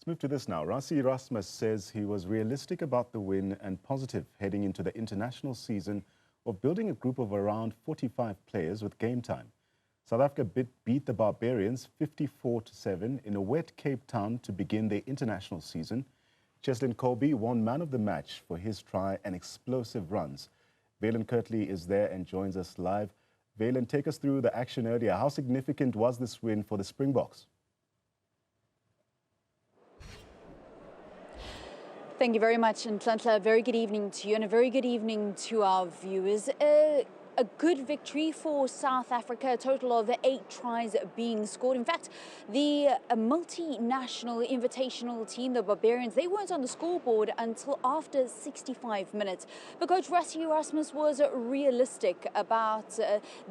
Move to this now. Rassie Erasmus says he was realistic about the win and positive heading into the international season of building a group of around 45 players with game time. South Africa beat the Barbarians 54-7 in a wet Cape Town to begin their international season. Cheslin Kolbe won man of the match for his try and explosive runs. Vaylen Kirtley is there and joins us live. Vaylen, take us through the action earlier. How significant was this win for the Springboks? Thank you very much, and a very good evening to you and a very good evening to our viewers. A good victory for South Africa, a total of 8 tries being scored. In fact, the multinational invitational team, the Barbarians, they weren't on the scoreboard until after 65 minutes. But Coach Rassie Erasmus was realistic about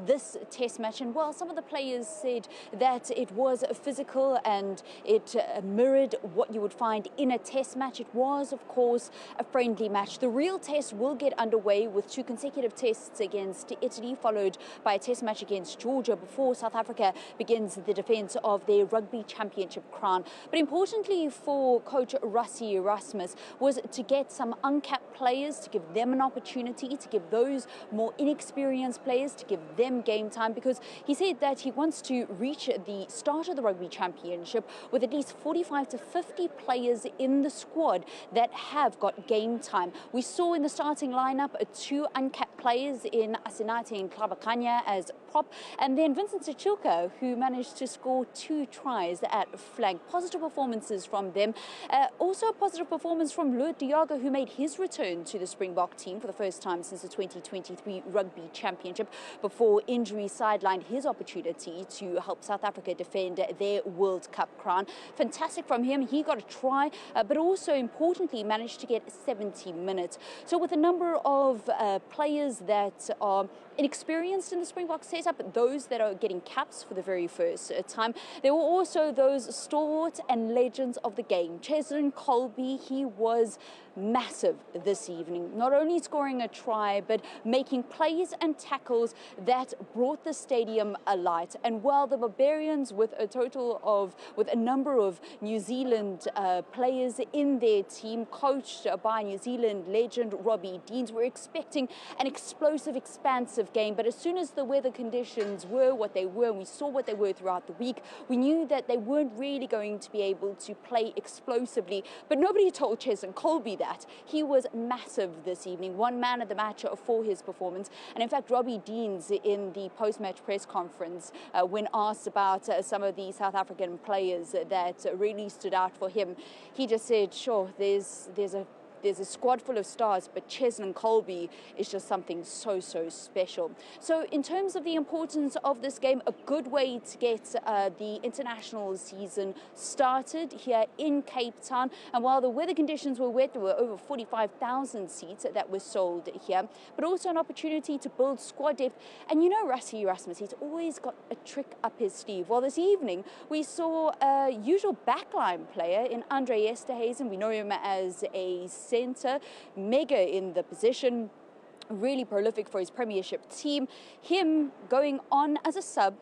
this test match. And while some of the players said that it was physical and it mirrored what you would find in a test match, it was, of course, a friendly match. The real test will get underway with 2 consecutive tests against Italy, followed by a test match against Georgia before South Africa begins the defence of their rugby championship crown. But importantly for Coach Rassie Erasmus was to get some uncapped players, to give them an opportunity, to give those more inexperienced players, to give them game time, because he said that he wants to reach the start of the rugby championship with at least 45 to 50 players in the squad that have got game time. We saw in the starting lineup 2 uncapped players in Asinati and Klabakanya as prop, and then Vincent Sechilka, who managed to score 2 tries at flank. Positive performances from them. Also a positive performance from Lourdes Diago, who made his return to the Springbok team for the first time since the 2023 Rugby Championship before injury sidelined his opportunity to help South Africa defend their World Cup crown. Fantastic from him. He got a try, but also importantly managed to get 70 minutes. So with a number of players that are inexperienced in the Springbok setup, those that are getting caps for the very first time, there were also those stalwarts and legends of the game. Cheslin Kolbe, he was massive this evening, not only scoring a try but making plays and tackles that brought the stadium alight. And while the Barbarians, with a number of New Zealand players in their team, coached by New Zealand legend Robbie Deans, were expecting an explosive, expansive game. But as soon as the weather conditions were what they were, and we saw what they were throughout the week, we knew that they weren't really going to be able to play explosively. But nobody told Cheslin Kolbe that. He was massive this evening, one man of the match for his performance. And in fact, Robbie Deans, in the post-match press conference, when asked about some of the South African players that really stood out for him, he just said, sure, there's a squad full of stars, but Cheslin Kolbe is just something so special. So in terms of the importance of this game, a good way to get the international season started here in Cape Town. And while the weather conditions were wet, there were over 45,000 seats that were sold here, but also an opportunity to build squad depth. And you know Rassie Erasmus, he's always got a trick up his sleeve. Well, this evening we saw a usual backline player in Andre Esterhuizen. We know him as a centre, mega in the position, really prolific for his premiership team. Him going on as a sub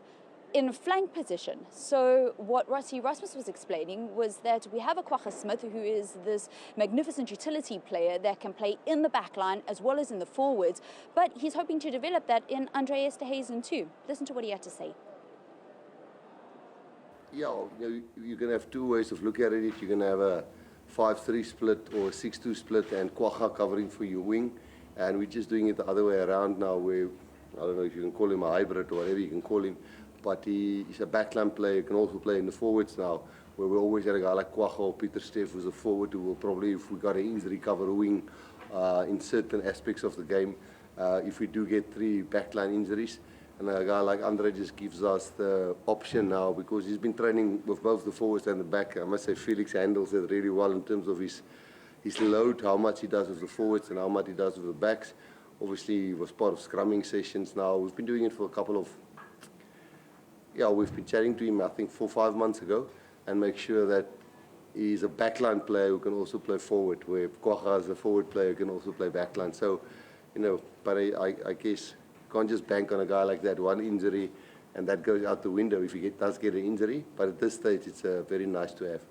in flank position. So what Rassie Erasmus was explaining was that we have a Kwagga Smith, who is this magnificent utility player that can play in the back line as well as in the forwards, but he's hoping to develop that in Andre Esterhuizen too. Listen to what he had to say. Yeah, you can have 2 ways of looking at it. You can have a 5-3 split or a 6-2 split and Kwagga covering for your wing, and we're just doing it the other way around now, where I don't know if you can call him a hybrid or whatever you can call him, but he's a backline player. He can also play in the forwards now, where we always had a guy like Kwagga or Peter Steff, who's a forward, who will probably, if we got an injury, cover a wing in certain aspects of the game if we do get 3 backline injuries. And a guy like Andre just gives us the option now, because he's been training with both the forwards and the back. I must say Felix handles it really well in terms of his load, how much he does with the forwards and how much he does with the backs. Obviously, he was part of scrumming sessions now. We've been doing it for a couple of, we've been chatting to him, I think 4 or 5 months ago, and make sure that he's a backline player who can also play forward, where Kwagga as a forward player can also play backline. So, but I guess can't just bank on a guy like that, 1 injury, and that goes out the window if he does get an injury. But at this stage, it's very nice to have.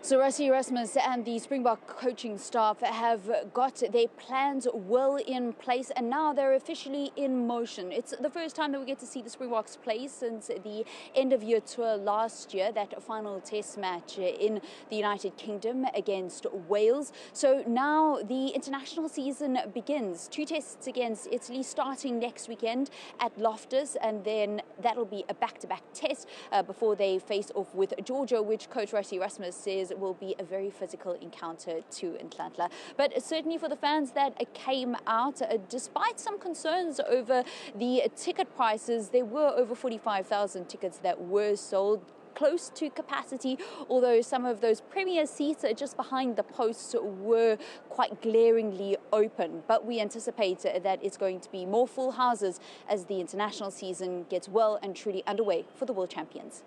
So Rassie Erasmus and the Springbok coaching staff have got their plans well in place, and now they're officially in motion. It's the first time that we get to see the Springboks play since the end of year tour last year, that final test match in the United Kingdom against Wales. So now the international season begins. 2 tests against Italy starting next weekend at Loftus, and then that'll be a back-to-back test before they face off with Georgia, which coach Rassie Erasmus says will be a very physical encounter to Nhlanhla. But certainly for the fans that came out, despite some concerns over the ticket prices, there were over 45,000 tickets that were sold, close to capacity, although some of those premier seats just behind the posts were quite glaringly open. But we anticipate that it's going to be more full houses as the international season gets well and truly underway for the world champions.